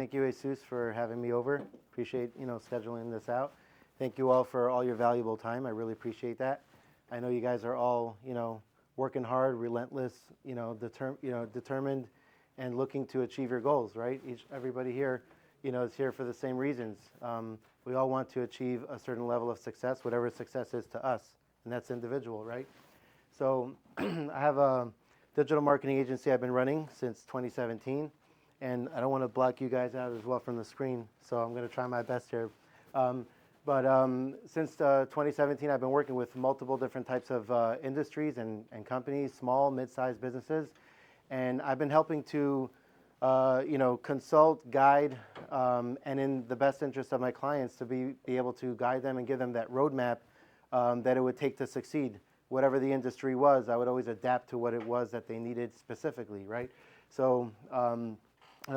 Thank you, Jesus, for having me over. Appreciate, scheduling this out. Thank you all for all your valuable time. I really appreciate that. I know you guys are all, working hard, relentless, determined, and looking to achieve your goals, right? Everybody here, is here for the same reasons. We all want to achieve a certain level of success, whatever success is to us, and that's individual, right? So I have a digital marketing agency I've been running since 2017. And I don't want to block you guys out as well from the screen, so I'm going to try my best here. Since 2017, I've been working with multiple different types of industries and companies, small, mid-sized businesses, and I've been helping to, consult, guide, and in the best interest of my clients to be able to guide them and give them that roadmap that it would take to succeed. Whatever the industry was, I would always adapt to what it was that they needed specifically, right? So.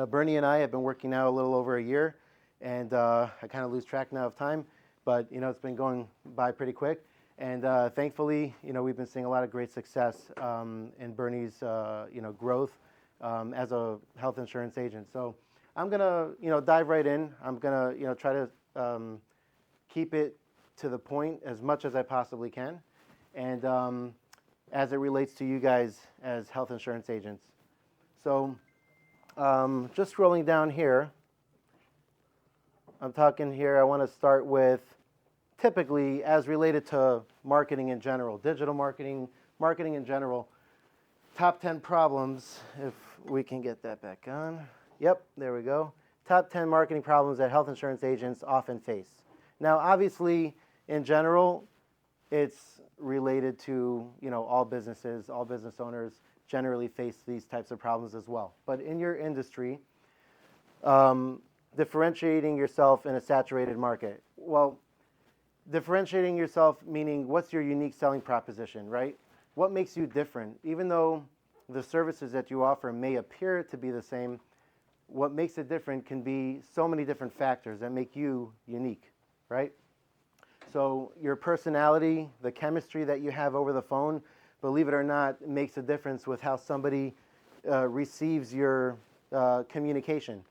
Bernie and I have been working now a little over a year, and I kind of lose track now of time, but it's been going by pretty quick. And thankfully, we've been seeing a lot of great success in Bernie's growth as a health insurance agent. So I'm gonna dive right in. I'm gonna try to keep it to the point as much as I possibly can, and as it relates to you guys as health insurance agents. So. Just scrolling down here, I'm talking here, I want to start with typically as related to marketing in general, digital marketing, marketing in general, top 10 problems, if we can get that back on. Yep, there we go. Top 10 marketing problems that health insurance agents often face. Now, obviously, in general, it's related to, all businesses, all business owners generally face these types of problems as well. But in your industry, differentiating yourself in a saturated market. Well, differentiating yourself meaning what's your unique selling proposition, right? What makes you different? Even though the services that you offer may appear to be the same, what makes it different can be so many different factors that make you unique, right? So your personality, the chemistry that you have over the phone, believe it or not, makes a difference with how somebody receives your communication.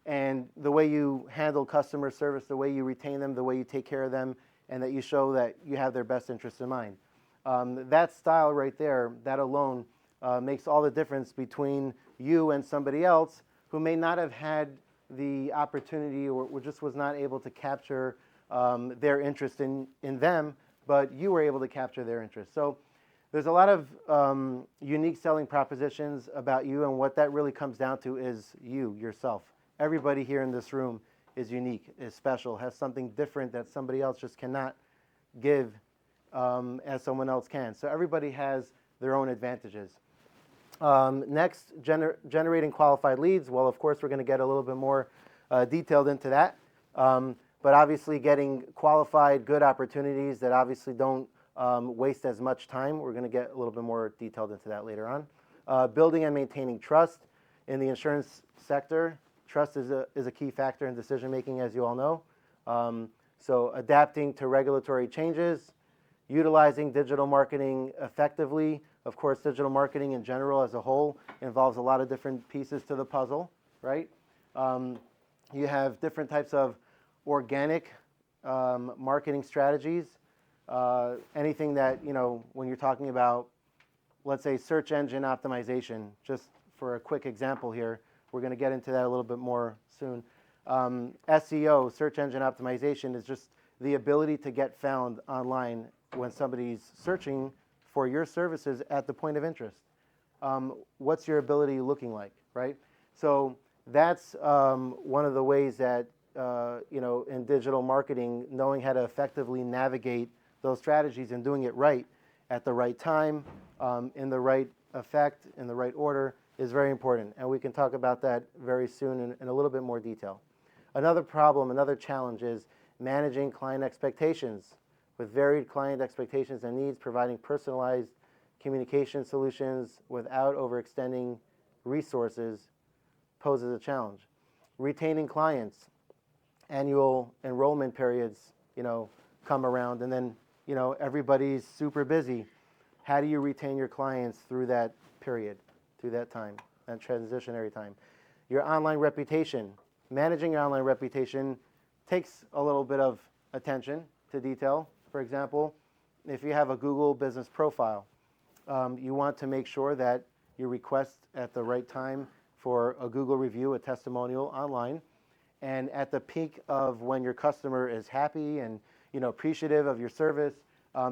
And the way you handle customer service, the way you retain them, the way you take care of them, and that you show that you have their best interests in mind. That style right there, that alone, makes all the difference between you and somebody else who may not have had the opportunity or just was not able to capture their interest in them, but you were able to capture their interest. So there's a lot of unique selling propositions about you, and what that really comes down to is you, yourself. Everybody here in this room is unique, is special, has something different that somebody else just cannot give as someone else can. So everybody has their own advantages. Next, generating qualified leads. Well, of course, we're going to get a little bit more detailed into that. But obviously getting qualified, good opportunities that obviously don't waste as much time. We're going to get a little bit more detailed into that later on. Building and maintaining trust in the insurance sector. Trust is a key factor in decision making, as you all know. So adapting to regulatory changes, utilizing digital marketing effectively. Of course, digital marketing in general as a whole involves a lot of different pieces to the puzzle, right? You have different types of organic marketing strategies. Anything that, when you're talking about, let's say, search engine optimization, just for a quick example here, we're going to get into that a little bit more soon. SEO, search engine optimization, is just the ability to get found online when somebody's searching for your services at the point of interest. What's your ability looking like, right? So that's one of the ways that, in digital marketing, knowing how to effectively navigate those strategies and doing it right at the right time, in the right effect, in the right order, is very important. And we can talk about that very soon in a little bit more detail. Another problem, another challenge is managing client expectations. With varied client expectations and needs, providing personalized communication solutions without overextending resources poses a challenge. Retaining clients, annual enrollment periods, come around, and then, everybody's super busy. How do you retain your clients through that period, through that time, that transitionary time? Your online reputation. managing your online reputation takes a little bit of attention to detail. For example, if you have a Google business profile, you want to make sure that you request at the right time for a Google review, a testimonial online, and at the peak of when your customer is happy and appreciative of your service,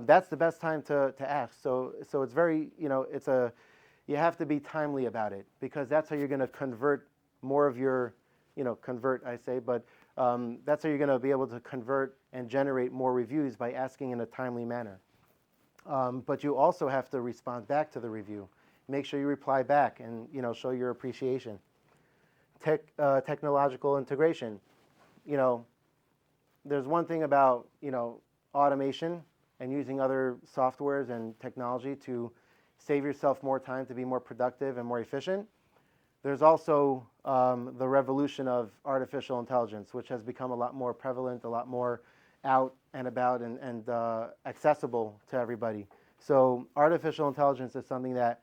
that's the best time to ask. So it's very, you have to be timely about it, because that's how you're going to convert more of your, convert I say, but that's how you're going to be able to convert and generate more reviews, by asking in a timely manner. But you also have to respond back to the review. Make sure you reply back and show your appreciation. Technological integration. There's one thing about automation and using other softwares and technology to save yourself more time, to be more productive and more efficient. There's also the revolution of artificial intelligence, which has become a lot more prevalent, a lot more out and about, and accessible to everybody. So artificial intelligence is something that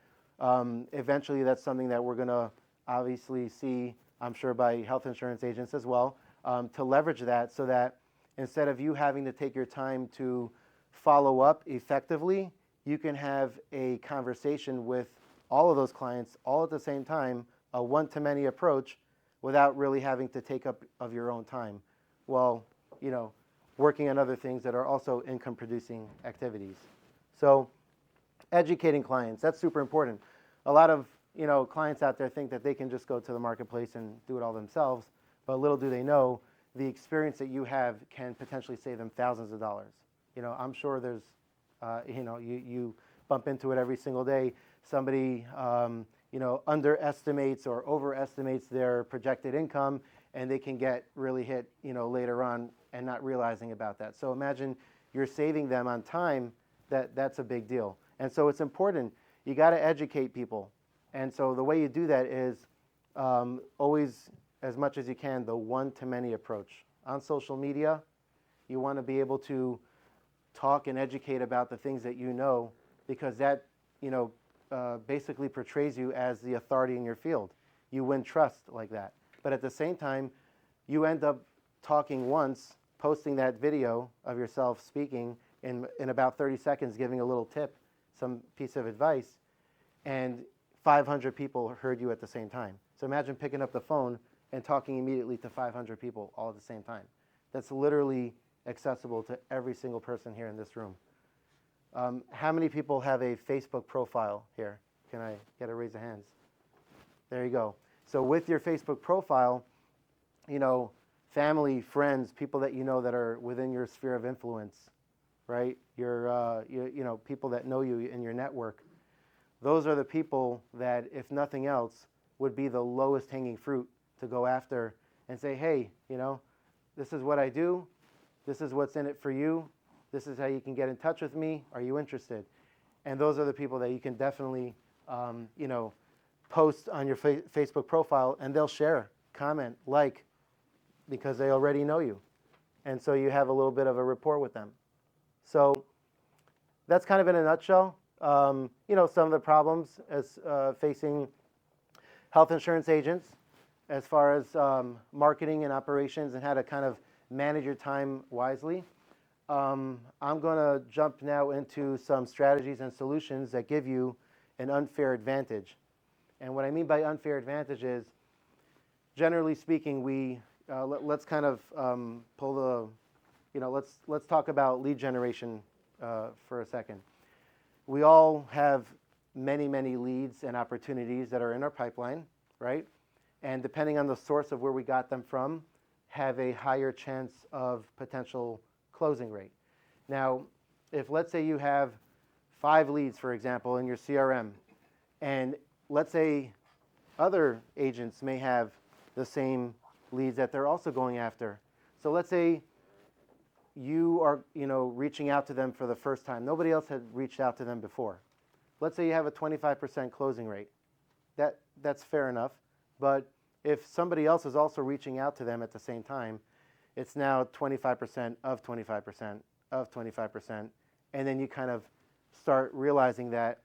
eventually, that's something that we're going to obviously see, I'm sure, by health insurance agents as well, to leverage that, so that instead of you having to take your time to follow up effectively, you can have a conversation with all of those clients all at the same time, a one-to-many approach, without really having to take up of your own time, while working on other things that are also income-producing activities. So educating clients, that's super important. A lot of clients out there think that they can just go to the marketplace and do it all themselves, but little do they know, the experience that you have can potentially save them thousands of dollars. I'm sure there's, you bump into it every single day. Somebody, underestimates or overestimates their projected income, and they can get really hit, later on, and not realizing about that. So imagine you're saving them on time. That's a big deal. And so it's important. You got to educate people. And so the way you do that is always, as much as you can, the one-to-many approach. On social media, you want to be able to talk and educate about the things that you know, because that, basically portrays you as the authority in your field. You win trust like that. But at the same time, you end up talking once, posting that video of yourself speaking in about 30 seconds, giving a little tip, some piece of advice, and 500 people heard you at the same time. So imagine picking up the phone and talking immediately to 500 people all at the same time. That's literally accessible to every single person here in this room. How many people have a Facebook profile here? Can I get a raise of hands? There you go. So with your Facebook profile, family, friends, people that that are within your sphere of influence, right? Your, people that know you in your network. Those are the people that, if nothing else, would be the lowest hanging fruit to go after and say, hey, this is what I do. This is what's in it for you. This is how you can get in touch with me. Are you interested? And those are the people that you can definitely, post on your Facebook profile, and they'll share, comment, like, because they already know you. And so you have a little bit of a rapport with them. So that's kind of in a nutshell, some of the problems as facing health insurance agents as far as marketing and operations and how to kind of manage your time wisely. I'm going to jump now into some strategies and solutions that give you an unfair advantage. And what I mean by unfair advantage is, generally speaking, let's kind of pull the, let's talk about lead generation for a second. We all have many, many leads and opportunities that are in our pipeline, right? And depending on the source of where we got them from, have a higher chance of potential closing rate. Now, if let's say you have 5 leads, for example, in your CRM, and let's say other agents may have the same leads that they're also going after. So let's say you are, reaching out to them for the first time. Nobody else had reached out to them before. Let's say you have a 25% closing rate. That's fair enough. But if somebody else is also reaching out to them at the same time, it's now 25% of 25% of 25%. And then you kind of start realizing that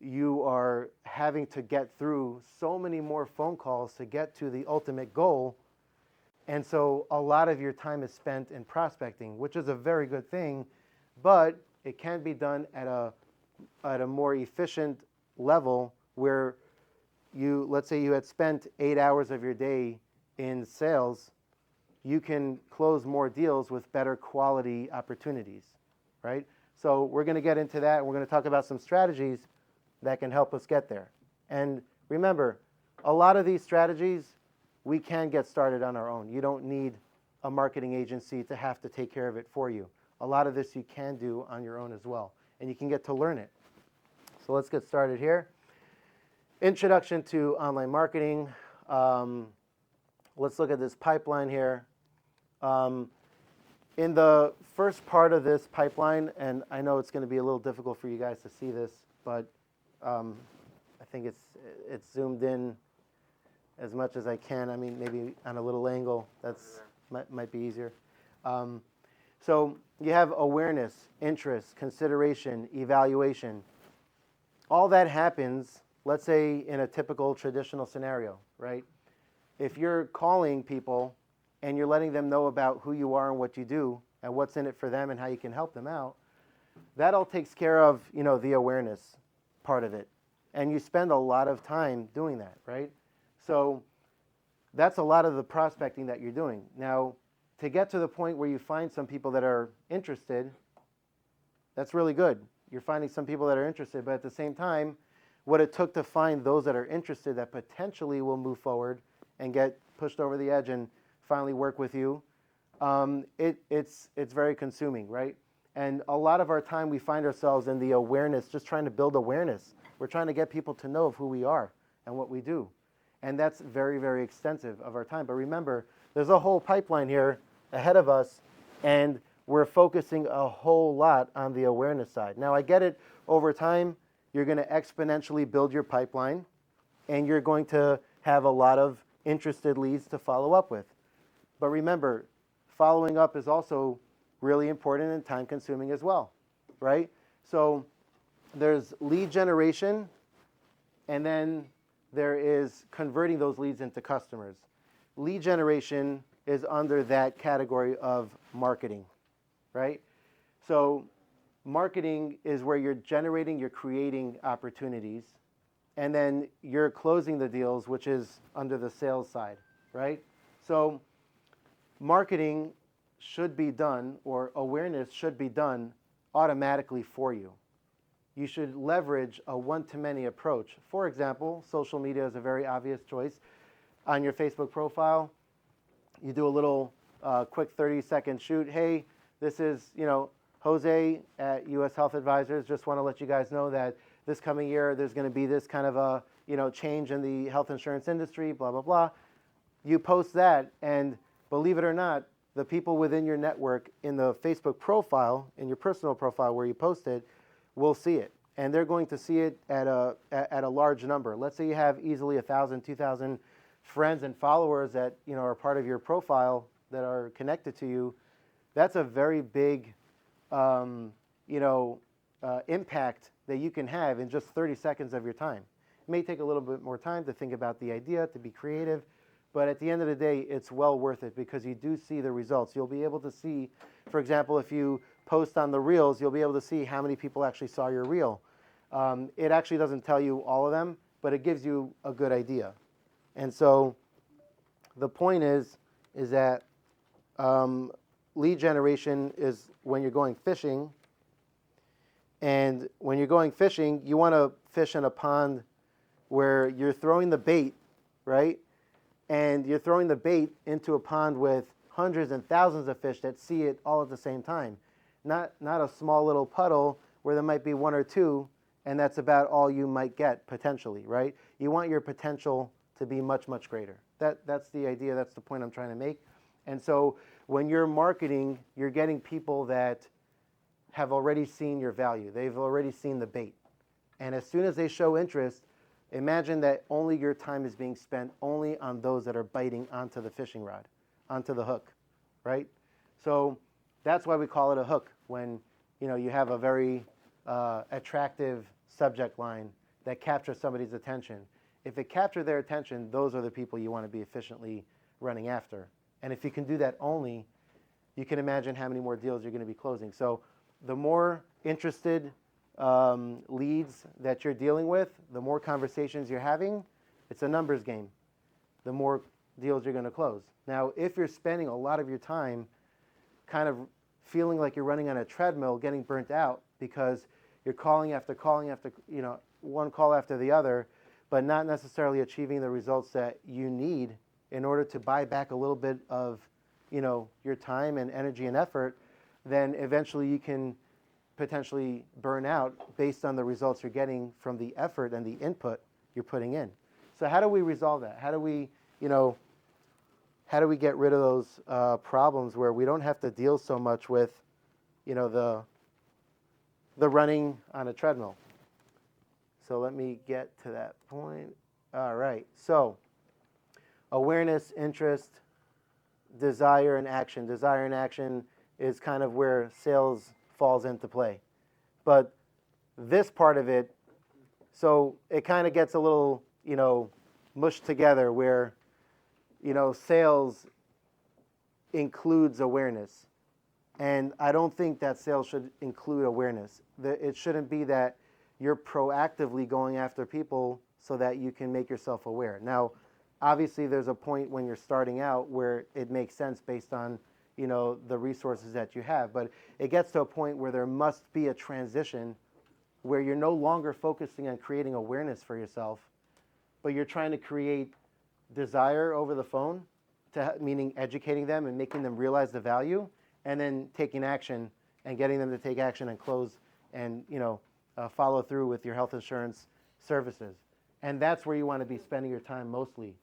you are having to get through so many more phone calls to get to the ultimate goal, And so a lot of your time is spent in prospecting, which is a very good thing, but it can be done at a more efficient level where let's say you had spent 8 hours of your day in sales, you can close more deals with better quality opportunities, right? So we're going to get into that. We're going to talk about some strategies that can help us get there. And remember, a lot of these strategies, we can get started on our own. You don't need a marketing agency to have to take care of it for you. A lot of this you can do on your own as well, and you can get to learn it. So let's get started here. Introduction to online marketing. Let's look at this pipeline here. In the first part of this pipeline, and I know it's going to be a little difficult for you guys to see this, but I think it's zoomed in as much as I can. I mean, maybe on a little angle. Might be easier. So you have awareness, interest, consideration, evaluation. All that happens, let's say, in a typical traditional scenario, right? If you're calling people and you're letting them know about who you are and what you do and what's in it for them and how you can help them out, that all takes care of, the awareness part of it. And you spend a lot of time doing that, right? So that's a lot of the prospecting that you're doing. Now, to get to the point where you find some people that are interested, that's really good. You're finding some people that are interested, but at the same time, what it took to find those that are interested that potentially will move forward and get pushed over the edge and finally work with you, it's very consuming, right? And a lot of our time we find ourselves in the awareness, just trying to build awareness. We're trying to get people to know of who we are and what we do. And that's very, very extensive of our time. But remember, there's a whole pipeline here ahead of us, and we're focusing a whole lot on the awareness side. Now, I get it, over time, you're going to exponentially build your pipeline, and you're going to have a lot of interested leads to follow up with. But remember, following up is also really important and time-consuming as well, right? So there's lead generation, and then there is converting those leads into customers. Lead generation is under that category of marketing, right? So marketing is where you're generating, you're creating opportunities, and then you're closing the deals, which is under the sales side, right? So marketing should be done, or awareness should be done automatically for you. You should leverage a one-to-many approach. For example, social media is a very obvious choice. On your Facebook profile, you do a little quick 30-second shoot. Hey, this is, Jose at U.S. Health Advisors. Just want to let you guys know that this coming year there's going to be this kind of a, change in the health insurance industry, blah, blah, blah. You post that, and believe it or not, the people within your network in the Facebook profile, in your personal profile where you post it, will see it. And they're going to see it at a large number. Let's say you have easily 1,000, 2,000 friends and followers that are part of your profile that are connected to you. That's a very big impact that you can have in just 30 seconds of your time. It may take a little bit more time to think about the idea, to be creative, but at the end of the day, it's well worth it because you do see the results. You'll be able to see, for example, if you post on the reels, you'll be able to see how many people actually saw your reel. It actually doesn't tell you all of them, but it gives you a good idea. And so the point is that lead generation is when you're going fishing. And when you're going fishing, you want to fish in a pond where you're throwing the bait, right? And you're throwing the bait into a pond with hundreds and thousands of fish that see it all at the same time. Not a small little puddle where there might be one or two, and that's about all you might get potentially, right? You want your potential to be much, much greater. That's the idea. That's the point I'm trying to make. And so when you're marketing, you're getting people that have already seen your value. They've already seen the bait. And as soon as they show interest, imagine that only your time is being spent only on those that are biting onto the fishing rod, onto the hook, right? So that's why we call it a hook, when you have a very attractive subject line that captures somebody's attention. If it captures their attention, those are the people you want to be efficiently running after. And if you can do that only, you can imagine how many more deals you're going to be closing. So the more interested leads that you're dealing with, the more conversations you're having, it's a numbers game. The more deals you're going to close. Now, if you're spending a lot of your time kind of feeling like you're running on a treadmill, getting burnt out because you're calling after, one call after the other, but not necessarily achieving the results that you need in order to buy back a little bit of, your time and energy and effort, then eventually you can potentially burn out based on the results you're getting from the effort and the input you're putting in. So how do we resolve that? How do we get rid of those problems where we don't have to deal so much with, the running on a treadmill? So let me get to that point. All right. So awareness, interest, desire, and action. Desire and action is kind of where sales falls into play. But this part of it, so it kind of gets a little, mushed together where, sales includes awareness. And I don't think that sales should include awareness. It shouldn't be that you're proactively going after people so that you can make yourself aware. Now, obviously, there's a point when you're starting out where it makes sense based on, the resources that you have. But it gets to a point where there must be a transition where you're no longer focusing on creating awareness for yourself, but you're trying to create desire over the phone, meaning educating them and making them realize the value, and then taking action and getting them to take action and close and follow through with your health insurance services. And that's where you want to be spending your time mostly.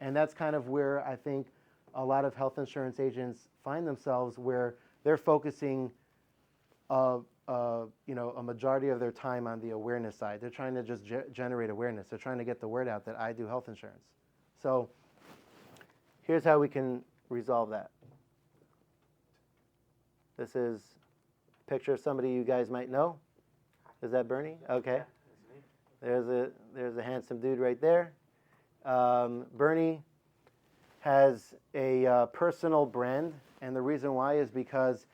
And that's kind of where I think a lot of health insurance agents find themselves, where they're focusing a majority of their time on the awareness side. They're trying to just generate awareness. They're trying to get the word out that I do health insurance. So here's how we can resolve that. This is a picture of somebody you guys might know. Is that Bernie? Okay. There's a handsome dude right there. Bernie has a personal brand, and the reason why is because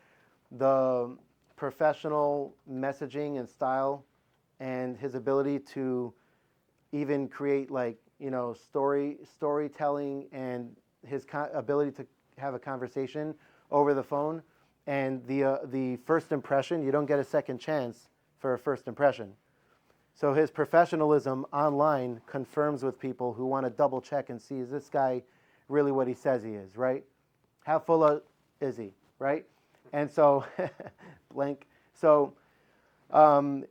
the professional messaging and style and his ability to even create storytelling and his ability to have a conversation over the phone, and the first impression, you don't get a second chance for a first impression. So his professionalism online confirms with people who want to double check and see, is this guy really what he says he is, right? How full of is he, right? And so, blank. So starting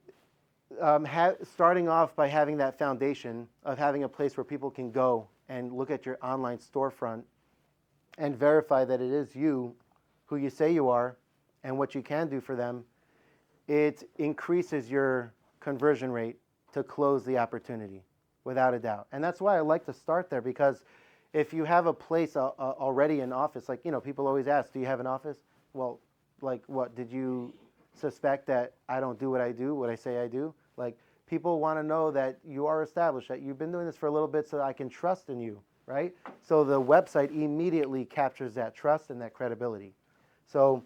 off by having that foundation of having a place where people can go and look at your online storefront and verify that it is you, who you say you are, and what you can do for them, it increases your conversion rate to close the opportunity, without a doubt. And that's why I like to start there, because if you have a place already, an office, people always ask, do you have an office? Well, what, did you suspect that I don't do what I say I do? People want to know that you are established, that you've been doing this for a little bit so I can trust in you, right? So the website immediately captures that trust and that credibility. So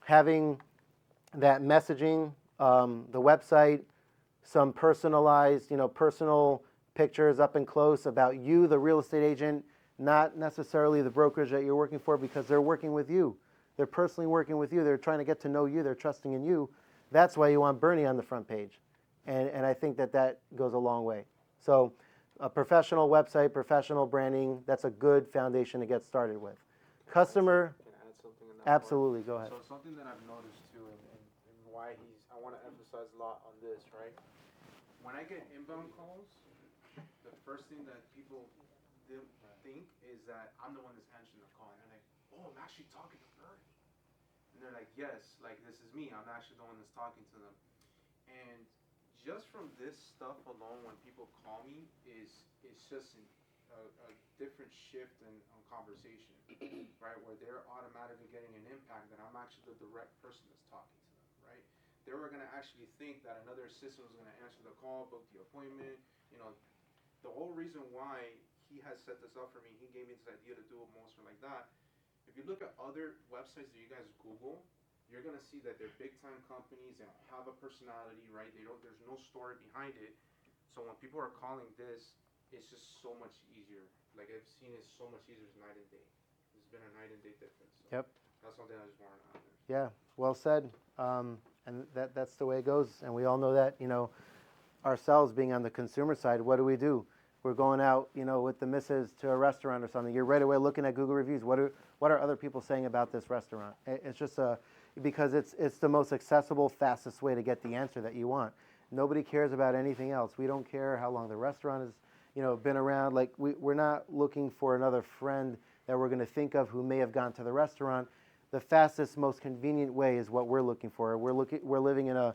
having that messaging, the website, some personalized, personal pictures up and close about you, the real estate agent, not necessarily the brokerage that you're working for, because they're working with you. They're personally working with you. They're trying to get to know you. They're trusting in you. That's why you want Bernie on the front page. And I think that goes a long way. So a professional website, professional branding, that's a good foundation to get started with. Customer, can I add something in that absolutely, go ahead. So something that I've noticed too, and why I want to emphasize a lot on this, right? When I get inbound calls, the first thing that people think is that I'm the one that's answering the call. And they're like, oh, I'm actually talking to Bernie. And they're like, yes, this is me. I'm actually the one that's talking to them. And just from this stuff alone, when people call me, it's just a different shift in conversation, right? Where they're automatically getting an impact that I'm actually the direct person that's talking to them, right? They were going to actually think that another assistant was going to answer the call, book the appointment. The whole reason why he has set this up for me, he gave me this idea to do it most like that, you look at other websites that you guys Google, you're gonna see that they're big time companies and have a personality, right? They don't. There's no story behind it. So when people are calling this, it's just so much easier. Like I've seen it so much easier as night and day. There's been a night and day difference. So Yep. that's something I just wanted to add there. Yeah, well said. And that's the way it goes. And we all know that, ourselves being on the consumer side, what do? We're going out, with the missus to a restaurant or something. You're right away looking at Google reviews. What are other people saying about this restaurant? It's just because it's the most accessible, fastest way to get the answer that you want. Nobody cares about anything else. We don't care how long the restaurant has, been around. Like we're not looking for another friend that we're going to think of who may have gone to the restaurant. The fastest, most convenient way is what we're looking for. We're living in a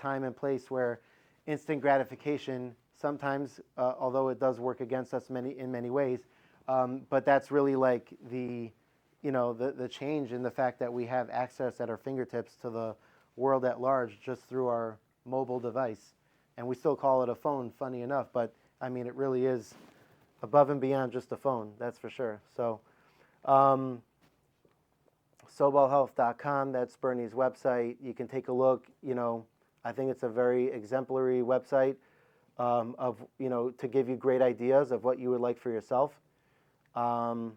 time and place where instant gratification sometimes, although it does work against us in many ways, but that's really like the change in the fact that we have access at our fingertips to the world at large just through our mobile device, and we still call it a phone. Funny enough, but I mean it really is above and beyond just a phone. That's for sure. So. SobalHealth.com, that's Bernie's website. You can take a look. I think it's a very exemplary website of to give you great ideas of what you would like for yourself, and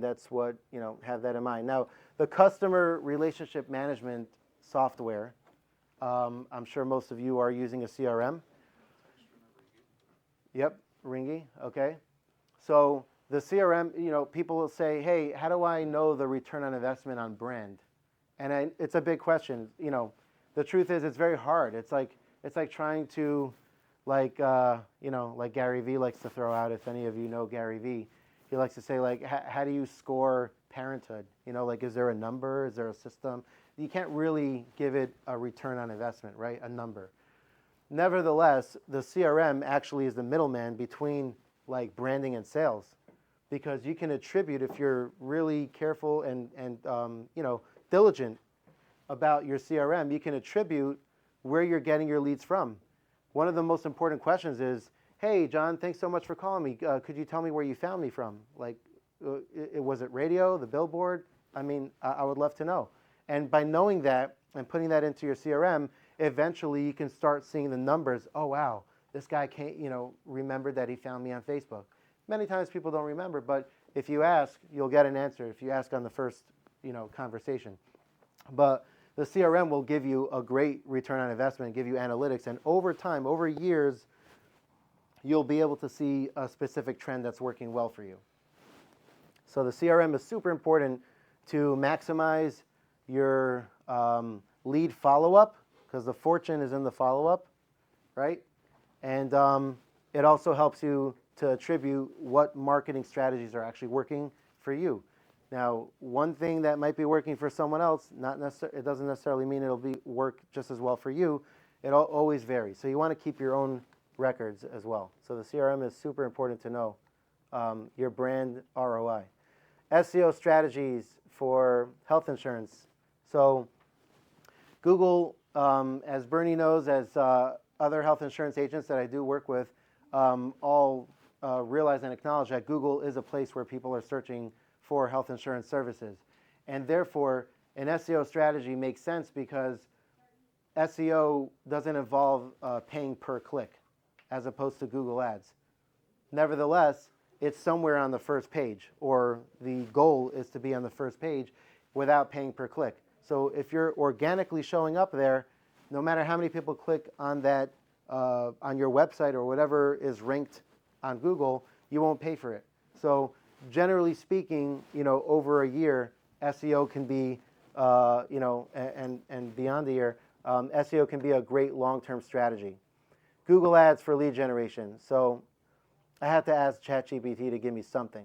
that's what have that in mind. Now, the customer relationship management software. I'm sure most of you are using a CRM. Yep, Ringy. Okay, so. The CRM, people will say, hey, how do I know the return on investment on brand? And it's a big question. The truth is it's very hard. It's like trying to, like Gary Vee likes to throw out, if any of you know Gary Vee, he likes to say, like, how do you score parenthood? Is there a number? Is there a system? You can't really give it a return on investment, right? A number. Nevertheless, the CRM actually is the middleman between like branding and sales. Because you can attribute, if you're really careful and diligent about your CRM, you can attribute where you're getting your leads from. One of the most important questions is, hey, John, thanks so much for calling me. Could you tell me where you found me from? Like, was it radio, the billboard? I mean, I would love to know. And by knowing that and putting that into your CRM, eventually you can start seeing the numbers. Oh, wow, this guy remembered that he found me on Facebook. Many times people don't remember, but if you ask, you'll get an answer if you ask on the first, conversation. But the CRM will give you a great return on investment, give you analytics, and over time, over years, you'll be able to see a specific trend that's working well for you. So the CRM is super important to maximize your lead follow-up, because the fortune is in the follow-up, right? And it also helps you to attribute what marketing strategies are actually working for you. Now, one thing that might be working for someone else, it doesn't necessarily mean it'll work just as well for you. It always varies. So you want to keep your own records as well. So the CRM is super important to know your brand ROI. SEO strategies for health insurance. So Google, as Bernie knows, as other health insurance agents that I do work with, all realize and acknowledge that Google is a place where people are searching for health insurance services. And therefore, an SEO strategy makes sense because SEO doesn't involve paying per click as opposed to Google Ads. Nevertheless, it's somewhere on the first page, or the goal is to be on the first page without paying per click. So if you're organically showing up there, no matter how many people click on that on your website or whatever is ranked on Google, you won't pay for it. So generally speaking, over a year, SEO can be, and beyond the year, SEO can be a great long-term strategy. Google Ads for lead generation. So I had to ask ChatGPT to give me something.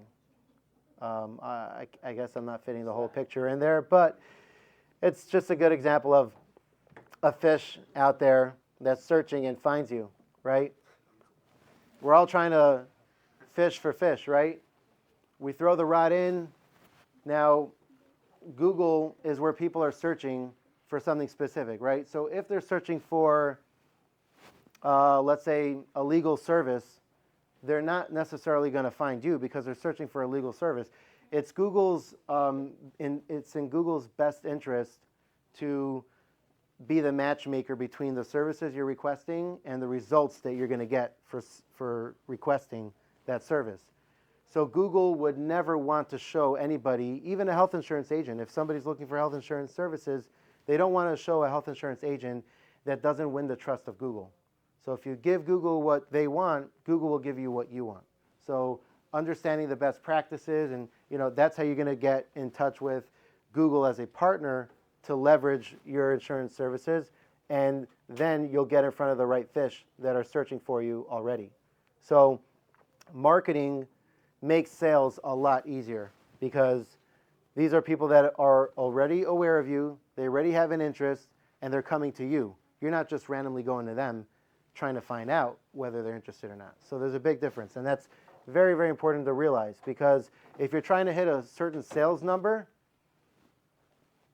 I guess I'm not fitting the whole picture in there, but it's just a good example of a fish out there that's searching and finds you, right? We're all trying to fish for fish, right? We throw the rod in. Now, Google is where people are searching for something specific, right? So if they're searching for, let's say, a legal service, they're not necessarily going to find you because they're searching for a legal service. it's it's in Google's best interest to be the matchmaker between the services you're requesting and the results that you're going to get for requesting that service. So Google would never want to show anybody, even a health insurance agent, if somebody's looking for health insurance services, they don't want to show a health insurance agent that doesn't win the trust of Google. So if you give Google what they want, Google will give you what you want. So understanding the best practices, and that's how you're going to get in touch with Google as a partner to leverage your insurance services, and then you'll get in front of the right fish that are searching for you already. So marketing makes sales a lot easier because these are people that are already aware of you, they already have an interest, and they're coming to you. You're not just randomly going to them trying to find out whether they're interested or not. So there's a big difference, and that's very, very important to realize, because if you're trying to hit a certain sales number,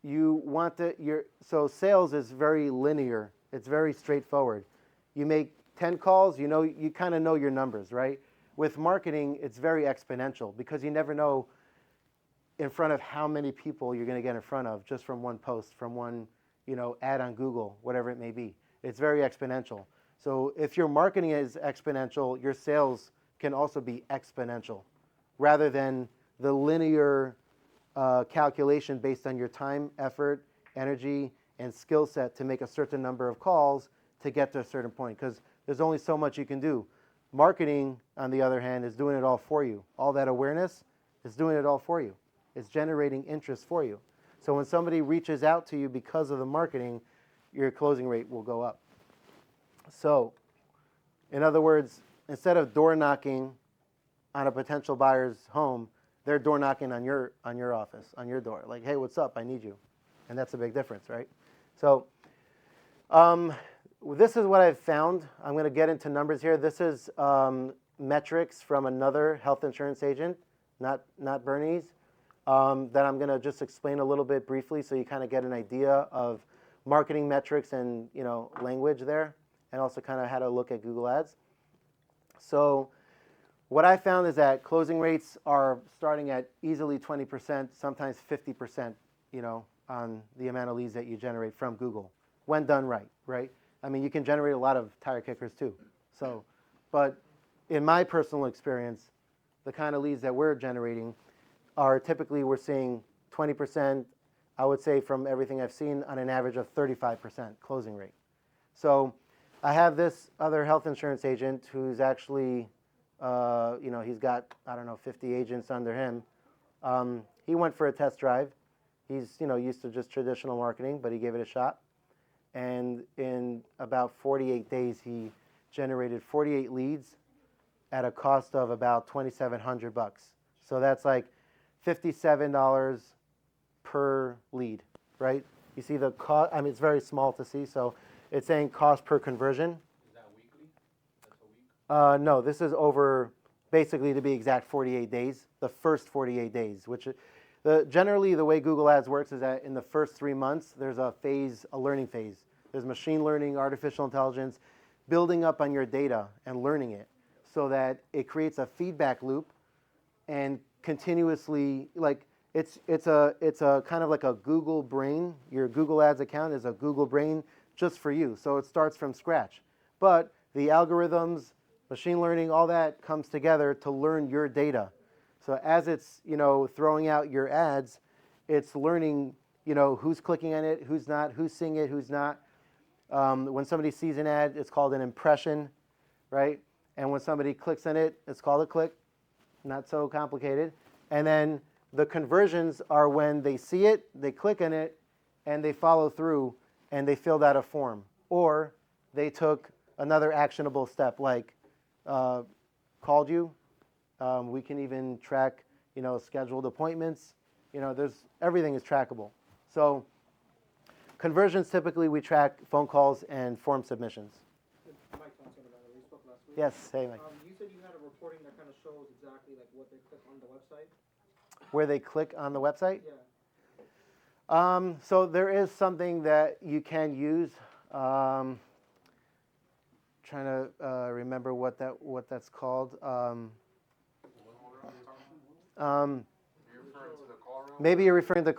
so sales is very linear. It's very straightforward. You make 10 calls, you kind of know your numbers, right? With marketing, it's very exponential because you never know in front of how many people you're going to get in front of just from one post, from one, ad on Google, whatever it may be. It's very exponential. So if your marketing is exponential, your sales can also be exponential rather than the linear calculation based on your time, effort, energy, and skill set to make a certain number of calls to get to a certain point, because there's only so much you can do. Marketing, on the other hand, is doing it all for you. All that awareness is doing it all for you. It's generating interest for you. So when somebody reaches out to you because of the marketing, your closing rate will go up. So, in other words, instead of door knocking on a potential buyer's home, they're door knocking on your office, on your door. Like, hey, what's up? I need you. And that's a big difference, right? So this is what I've found. I'm going to get into numbers here. This is metrics from another health insurance agent, not Bernie's, that I'm going to just explain a little bit briefly so you kind of get an idea of marketing metrics and language there, and also kind of how to look at Google Ads. So what I found is that closing rates are starting at easily 20%, sometimes 50%, on the amount of leads that you generate from Google, when done right? I mean, you can generate a lot of tire kickers too. So, but in my personal experience, the kind of leads that we're generating are typically, we're seeing 20%, I would say from everything I've seen, on an average of 35% closing rate. So I have this other health insurance agent who's actually, he's got, 50 agents under him. He went for a test drive. He's, used to just traditional marketing, but he gave it a shot. And in about 48 days, he generated 48 leads at a cost of about $2,700. So that's like $57 per lead, right? You see the cost, it's very small to see, so it's saying cost per conversion. Is that weekly? That's a week? No, this is over, basically, to be exact, 48 days, the first 48 days, which generally the way Google Ads works is that in the first 3 months, there's a learning phase. There's machine learning, artificial intelligence, building up on your data and learning it so that it creates a feedback loop and continuously, like, it's a kind of like a Google brain. Your Google Ads account is a Google brain just for you. So it starts from scratch. But the algorithms, machine learning, all that comes together to learn your data. So as it's, throwing out your ads, it's learning, who's clicking on it, who's not, who's seeing it, who's not. When somebody sees an ad, it's called an impression, right? And when somebody clicks on it, it's called a click. Not so complicated. And then the conversions are when they see it, they click on it, and they follow through, and they filled out a form. Or they took another actionable step, like called you. We can even track, scheduled appointments. Everything is trackable. So conversions, typically we track phone calls and form submissions. Mike Thompson, about it. We spoke last week. Yes, hey Mike. You said you had a reporting that kind of shows exactly like what they click on the website. Where they click on the website? Yeah. So there is something that you can use. Trying to remember what that's called. Maybe you're referring to